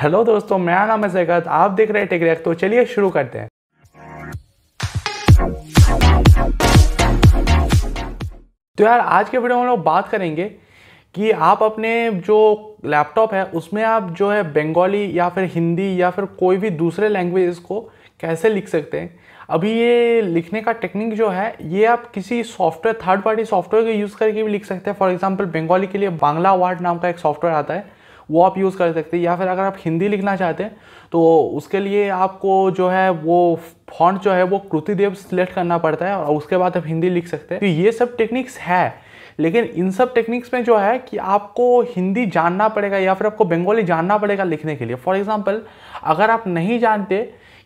Hello दोस्तों, मेरा नाम है जगत। आप देख रहे हैं टेक रिएक्ट। तो चलिए शुरू करते हैं। तो यार आज के वीडियो में हम लोग बात करेंगे कि आप अपने जो लैपटॉप है उसमें आप जो है बंगाली या फिर हिंदी या फिर कोई भी दूसरे लैंग्वेज को कैसे लिख सकते हैं। अभी ये लिखने का टेक्निक जो है ये आप किसी सॉफ्टवेयर, थर्ड पार्टी सॉफ्टवेयर को यूज़ करके भी लिख सकते हैं। फॉर एग्जांपल बंगाली के लिए बांग्ला वार्ड नाम का एक सॉफ्टवेयर आता है, वो आप यूज़ कर सकते हैं। या फिर अगर आप हिंदी लिखना चाहते हैं तो उसके लिए आपको जो है वो फॉन्ट जो है वो कृतिदेव सिलेक्ट करना पड़ता है और उसके बाद आप हिंदी लिख सकते हैं। तो ये सब टेक्निक्स है, लेकिन इन सब टेक्निक्स में जो है कि आपको हिंदी जानना पड़ेगा या फिर आपको बंगाली जानना पड़ेगा लिखने के लिए। फॉर एग्जांपल अगर आप नहीं जानते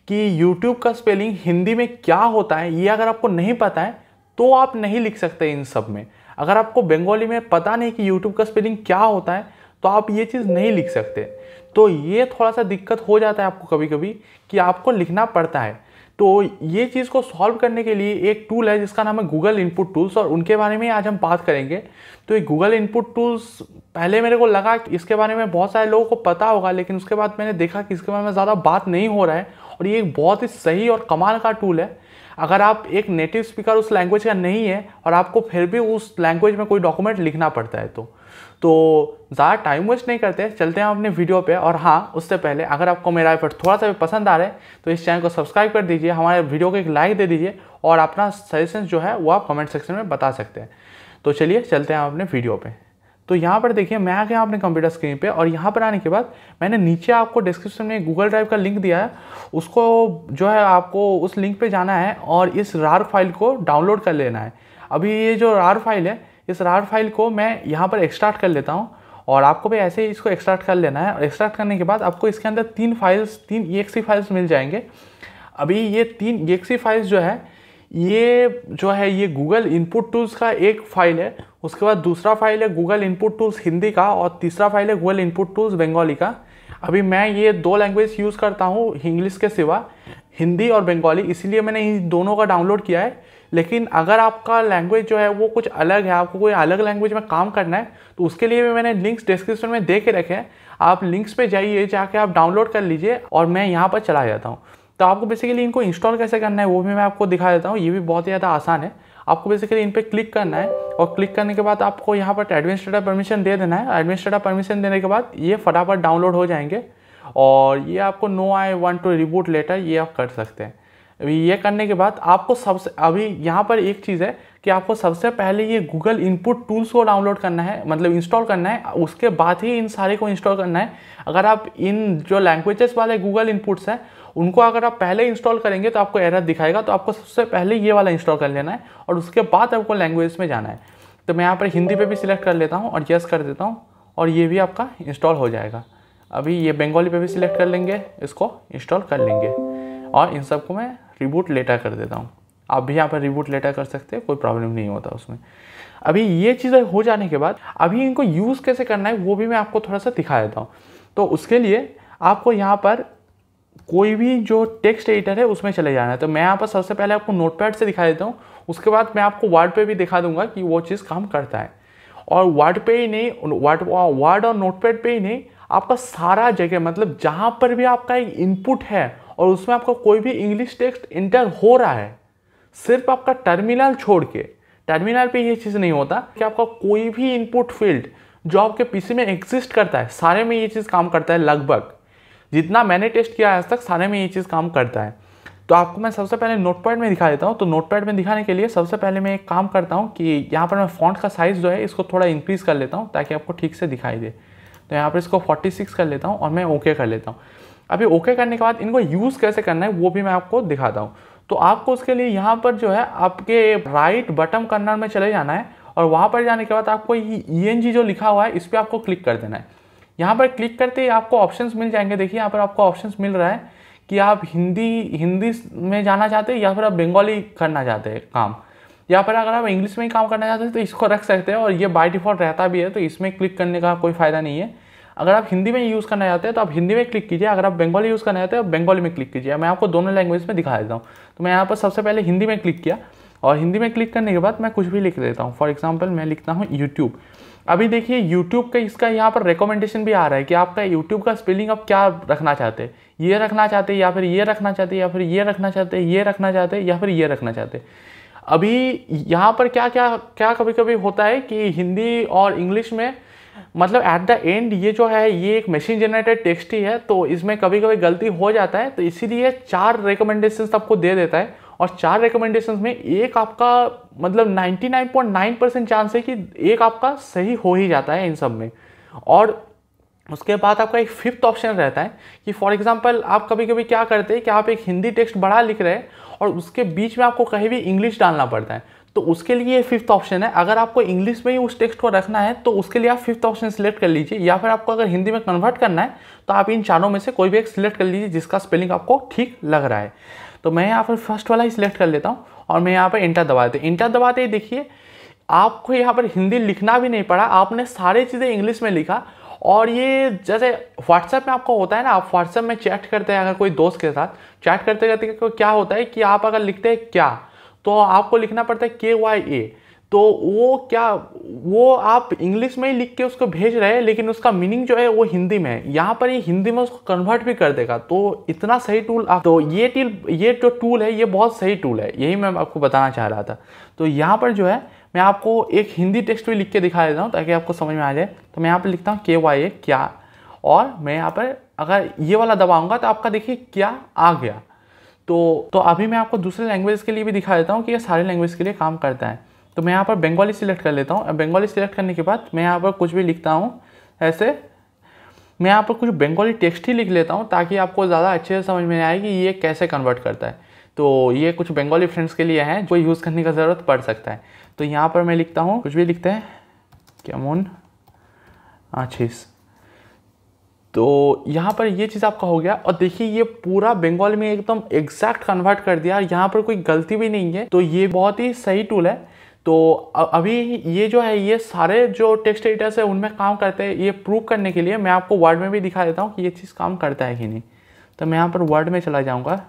कि यूट्यूब का स्पेलिंग हिंदी में क्या होता है, ये अगर आपको नहीं पता है तो आप नहीं लिख सकते इन सब में। अगर आपको बंगाली में पता नहीं कि यूट्यूब का स्पेलिंग क्या होता है तो आप ये चीज़ नहीं लिख सकते। तो ये थोड़ा सा दिक्कत हो जाता है आपको कभी कभी कि आपको लिखना पड़ता है। तो ये चीज़ को सॉल्व करने के लिए एक टूल है जिसका नाम है गूगल इनपुट टूल्स, और उनके बारे में आज हम बात करेंगे। तो ये गूगल इनपुट टूल्स पहले मेरे को लगा कि इसके बारे में बहुत सारे लोगों को पता होगा, लेकिन उसके बाद मैंने देखा कि इसके बारे में ज़्यादा बात नहीं हो रहा है। और ये एक बहुत ही सही और कमाल का टूल है। अगर आप एक नेटिव स्पीकर उस लैंग्वेज का नहीं है और आपको फिर भी उस लैंग्वेज में कोई डॉक्यूमेंट लिखना पड़ता है तो ज़्यादा टाइम वेस्ट नहीं करते, चलते हैं अपने वीडियो पे। और हाँ, उससे पहले अगर आपको मेरा एफर्ट थोड़ा सा भी पसंद आ रहा है तो इस चैनल को सब्सक्राइब कर दीजिए, हमारे वीडियो को एक लाइक दे दीजिए और अपना सजेशन जो है वो आप कमेंट सेक्शन में बता सकते हैं। तो चलिए चलते हैं अपने वीडियो पे। तो यहाँ पर देखिए मैं आ गया अपने कंप्यूटर स्क्रीन पे, और यहाँ पर आने के बाद मैंने नीचे आपको डिस्क्रिप्शन में गूगल ड्राइव का लिंक दिया है, उसको जो है आपको उस लिंक पे जाना है और इस रार फाइल को डाउनलोड कर लेना है। अभी ये जो रार फाइल है, इस रार फाइल को मैं यहाँ पर एक्सट्रैक्ट कर लेता हूँ और आपको भी ऐसे ही इसको एक्सट्रैक्ट कर लेना है। और एक्सट्रैक्ट करने के बाद आपको इसके अंदर तीन EXE फाइल्स मिल जाएंगे। अभी ये 3 EXE फाइल्स जो है ये गूगल इनपुट टूल्स का एक फाइल है, उसके बाद दूसरा फाइल है गूगल इनपुट टूल्स हिंदी का, और तीसरा फाइल है गूगल इनपुट टूल्स बंगाली का। अभी मैं ये 2 लैंग्वेज यूज़ करता हूँ इंग्लिश के सिवा, हिंदी और बंगाली, इसीलिए मैंने इन दोनों का डाउनलोड किया है। लेकिन अगर आपका लैंग्वेज जो है वो कुछ अलग है, आपको कोई अलग लैंग्वेज में काम करना है, तो उसके लिए भी मैंने लिंक्स डिस्क्रिप्शन में दे के रखे हैं। आप लिंक्स पे जाइए, जाके आप डाउनलोड कर लीजिए और मैं यहाँ पर चला जाता हूँ। तो आपको बेसिकली इनको इंस्टॉल कैसे करना है वो भी मैं आपको दिखा देता हूँ। ये भी बहुत ही ज़्यादा आसान है। आपको बेसिकली इन पर क्लिक करना है और क्लिक करने के बाद आपको यहाँ पर एडमिनिस्ट्रेटर परमिशन दे देना है। एडमिनिस्ट्रेटर परमिशन देने के बाद ये फटाफट डाउनलोड हो जाएंगे और ये आपको no I want to reboot later ये आप कर सकते हैं। अभी ये करने के बाद आपको अभी यहाँ पर एक चीज़ है कि आपको सबसे पहले ये गूगल इनपुट टूल्स को डाउनलोड करना है, मतलब इंस्टॉल करना है, उसके बाद ही इन सारे को इंस्टॉल करना है। अगर आप इन जो लैंग्वेजेस वाले गूगल इनपुट्स हैं उनको अगर आप पहले इंस्टॉल करेंगे तो आपको एरर दिखाएगा। तो आपको सबसे पहले ये वाला इंस्टॉल कर लेना है और उसके बाद आपको लैंग्वेज में जाना है। तो मैं यहाँ पर हिंदी पे भी सिलेक्ट कर लेता हूँ और यस कर देता हूँ और ये भी आपका इंस्टॉल हो जाएगा। अभी ये बंगाली पे भी सिलेक्ट कर लेंगे, इसको इंस्टॉल कर लेंगे और इन सबको मैं रिबूट लेटर कर देता हूँ। आप भी यहाँ पर रिबूट लेटर कर सकते हैं, कोई प्रॉब्लम नहीं होता उसमें। अभी ये चीज़ें हो जाने के बाद अभी इनको यूज़ कैसे करना है वो भी मैं आपको थोड़ा सा दिखा देता हूँ। तो उसके लिए आपको यहाँ पर कोई भी जो टेक्स्ट एडिटर है उसमें चले जाना है। तो मैं यहाँ पर सबसे पहले आपको नोटपैड से दिखा देता हूँ, उसके बाद मैं आपको वर्ड पे भी दिखा दूंगा कि वो चीज़ काम करता है। और वर्ड पे ही नहीं, वर्ड और नोटपैड पे ही नहीं, आपका सारा जगह, मतलब जहाँ पर भी आपका एक इनपुट है और उसमें आपका कोई भी इंग्लिश टेक्स्ट इंटर हो रहा है, सिर्फ आपका टर्मिनल छोड़ के, टर्मिनल पे ये चीज़ नहीं होता कि आपका कोई भी इनपुट फील्ड जो आपके पीसी में एग्जिस्ट करता है सारे में ये चीज़ काम करता है। लगभग जितना मैंने टेस्ट किया आज तक सारे में ये चीज़ काम करता है। तो आपको मैं सबसे पहले नोटपैड में दिखा देता हूँ। तो नोटपैड में दिखाने के लिए सबसे पहले मैं एक काम करता हूँ कि यहाँ पर मैं फॉन्ट का साइज़ जो है इसको थोड़ा इंक्रीज़ कर लेता हूँ ताकि आपको ठीक से दिखाई दे। तो यहाँ पर इसको 46 कर लेता हूँ और मैं ओके कर लेता हूँ। अभी ओके करने के बाद इनको यूज़ कैसे करना है वो भी मैं आपको दिखाता हूँ। तो आपको उसके लिए यहाँ पर जो है आपके राइट बटन कर्नर में चले जाना है और वहाँ पर जाने के बाद आपको ये ENG जो लिखा हुआ है इस पर आपको क्लिक कर देना है। यहाँ पर क्लिक करते ही आपको ऑप्शंस मिल जाएंगे। देखिए यहाँ पर आपको ऑप्शंस मिल रहा है कि आप हिंदी में जाना चाहते हैं या फिर आप बंगाली करना चाहते हैं काम, या फिर अगर आप इंग्लिश में ही काम करना चाहते हैं तो इसको रख सकते हैं और ये बाय डिफ़ॉल्ट रहता भी है, तो इसमें क्लिक करने का कोई फ़ायदा नहीं है। अगर आप हिंदी में यूज़ करना चाहते हैं तो आप हिंदी में क्लिक कीजिए, अगर आप बंगाली यूज़ करना चाहते हैं आप बंगाली में क्लिक कीजिए। मैं आपको दोनों लैंग्वेज में दिखा देता हूँ। तो मैं यहाँ पर सबसे पहले हिंदी में क्लिक किया और हिंदी में क्लिक करने के बाद मैं कुछ भी लिख देता हूँ। फॉर एग्जाम्पल मैं लिखता हूँ यूट्यूब। अभी देखिए यूट्यूब का इसका यहाँ पर रिकमेंडेशन भी आ रहा है कि आपका यूट्यूब का स्पेलिंग आप क्या रखना चाहते हैं, ये रखना चाहते हैं या फिर ये रखना चाहते हैं या फिर ये रखना चाहते हैं, ये रखना चाहते हैं या फिर ये रखना चाहते हैं। अभी यहाँ पर क्या क्या क्या कभी कभी होता है कि हिंदी और इंग्लिश में मतलब एट द एंड ये जो है ये एक मशीन जनरेटेड टेक्स्ट ही है, तो इसमें कभी कभी गलती हो जाता है, तो इसीलिए 4 रिकमेंडेशंस आपको दे देता है। और 4 रिकमेंडेशंस में एक आपका मतलब 99.9% चांस है कि एक आपका सही हो ही जाता है इन सब में। और उसके बाद आपका एक 5th ऑप्शन रहता है कि फॉर एग्जांपल आप कभी कभी क्या करते हैं कि आप एक हिंदी टेक्स्ट बड़ा लिख रहे हैं और उसके बीच में आपको कहीं भी इंग्लिश डालना पड़ता है, तो उसके लिए ये 5th ऑप्शन है। अगर आपको इंग्लिश में ही उस टेक्स्ट को रखना है तो उसके लिए आप 5th ऑप्शन सिलेक्ट कर लीजिए, या फिर आपको अगर हिंदी में कन्वर्ट करना है तो आप इन चारों में से कोई भी एक सिलेक्ट कर लीजिए जिसका स्पेलिंग आपको ठीक लग रहा है। तो मैं यहाँ पर फर्स्ट वाला ही सिलेक्ट कर लेता हूँ और मैं यहाँ पर इंटर दबाते इंटर दबाते ही देखिए आपको यहाँ पर हिंदी लिखना भी नहीं पड़ा, आपने सारी चीज़ें इंग्लिश में लिखा। और ये जैसे व्हाट्सएप में आपको होता है ना, आप व्हाट्सएप में चैट करते हैं अगर कोई दोस्त के साथ, चैट करते करते क्या होता है कि आप अगर लिखते हैं क्या, तो आपको लिखना पड़ता है KYA, तो वो आप इंग्लिश में ही लिख के उसको भेज रहे हैं लेकिन उसका मीनिंग जो है वो हिंदी में है। यहाँ पर ये हिंदी में उसको कन्वर्ट भी कर देगा, तो इतना सही टूल तो ये जो टूल है ये बहुत सही टूल है, यही मैं आपको बताना चाह रहा था। तो यहाँ पर जो है मैं आपको एक हिंदी टेक्स्ट भी लिख के दिखा देता हूँ ताकि आपको समझ में आ जाए। तो मैं यहाँ पर लिखता हूँ KYA क्या, और मैं यहाँ पर अगर ये वाला दबाऊंगा तो आपका देखिए क्या आ गया। तो अभी मैं आपको दूसरे लैंग्वेज के लिए भी दिखा देता हूँ कि ये सारे लैंग्वेज के लिए काम करता है। तो मैं यहाँ पर बंगाली सिलेक्ट कर लेता हूँ। बंगाली सिलेक्ट करने के बाद मैं यहाँ पर कुछ भी लिखता हूँ, ऐसे मैं यहाँ पर कुछ बंगाली टेक्स्ट ही लिख लेता हूँ ताकि आपको ज़्यादा अच्छे से समझ में आए कि ये कैसे कन्वर्ट करता है। तो ये कुछ बंगाली फ्रेंड्स के लिए हैं जो यूज़ करने का ज़रूरत पड़ सकता है। तो यहाँ पर मैं लिखता हूँ, कुछ भी लिखते हैं, केमन आशीष। तो यहाँ पर ये चीज़ आपका हो गया और देखिए ये पूरा बंगाली में एकदम एग्जैक्ट कन्वर्ट कर दिया, यहाँ पर कोई गलती भी नहीं है। तो ये बहुत ही सही टूल है। तो अभी ये जो है ये सारे जो टेक्स्ट एडिटर्स है उनमें काम करते हैं, ये प्रूव करने के लिए मैं आपको वर्ड में भी दिखा देता हूँ कि ये चीज़ काम करता है कि नहीं। तो मैं यहाँ पर वर्ड में चला जाऊँगा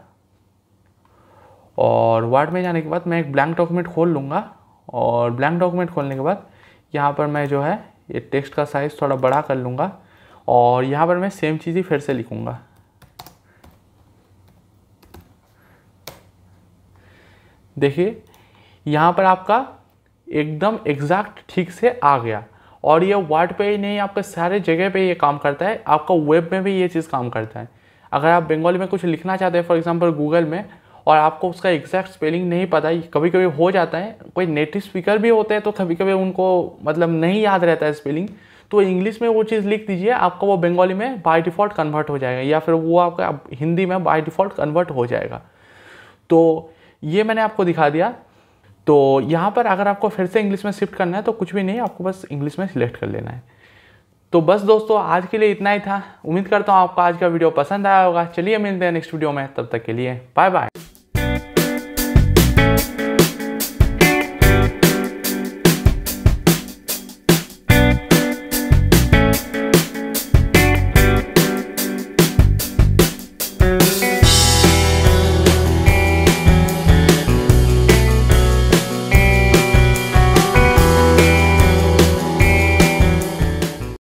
और वर्ड में जाने के बाद मैं एक ब्लैंक डॉक्यूमेंट खोल लूँगा, और ब्लैंक डॉक्यूमेंट खोलने के बाद यहाँ पर मैं जो है ये टेक्स्ट का साइज़ थोड़ा बड़ा कर लूँगा और यहाँ पर मैं सेम चीज़ ही फिर से लिखूँगा। देखिए यहाँ पर आपका एकदम एग्जैक्ट ठीक से आ गया, और ये वर्ड पे ही नहीं आपके सारे जगह पे ये काम करता है, आपका वेब में भी ये चीज़ काम करता है। अगर आप बंगाली में कुछ लिखना चाहते हैं फॉर एग्जांपल गूगल में, और आपको उसका एग्जैक्ट स्पेलिंग नहीं पता है, कभी कभी हो जाता है, कोई नेटिव स्पीकर भी होते हैं तो कभी कभी उनको मतलब नहीं याद रहता है स्पेलिंग, तो इंग्लिश में वो चीज़ लिख दीजिए, आपका वो बंगाली में बाय डिफ़ॉल्ट कन्वर्ट हो जाएगा, या फिर वो आपका हिंदी में बाय डिफ़ॉल्ट कन्वर्ट हो जाएगा। तो ये मैंने आपको दिखा दिया। तो यहाँ पर अगर आपको फिर से इंग्लिश में शिफ्ट करना है तो कुछ भी नहीं, आपको बस इंग्लिश में सिलेक्ट कर लेना है। तो बस दोस्तों आज के लिए इतना ही था। उम्मीद करता हूँ आपको आज का वीडियो पसंद आया होगा। चलिए मिलते हैं नेक्स्ट वीडियो में, तब तक के लिए बाय बाय।